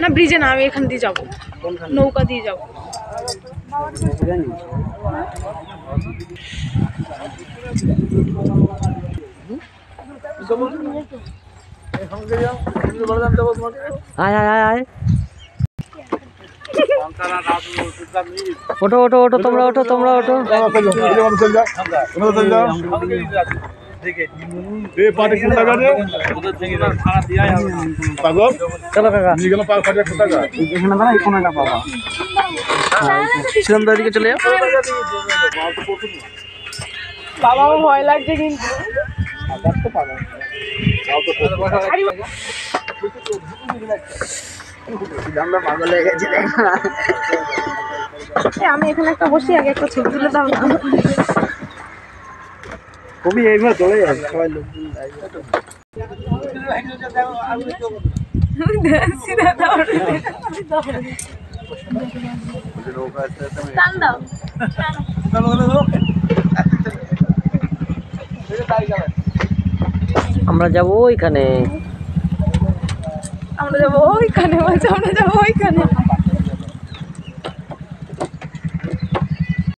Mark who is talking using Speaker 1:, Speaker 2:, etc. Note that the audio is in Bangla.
Speaker 1: না ব্রিজে না, আমি এখান দিয়ে যাবো, নৌকা দিয়ে যাবো।
Speaker 2: আয় আয় আয় আয়, ওঠো ওঠো ওঠো, তোমরা ওঠো তোমরা ওঠো। চলো কাকা, দিকে চলে যাও।
Speaker 1: বাবা আমার ভয় লাগছে কিন্তু। আমি এখানে একটা বসি, আগে একটা ছবি তুলে দাও না।
Speaker 2: কবি এইভাবে চলে যাবে সবাই লোক। আমরা যাবো ওইখানে,
Speaker 1: আমরা যাবো ওইখানে, আমরা যাবো ওইখানে।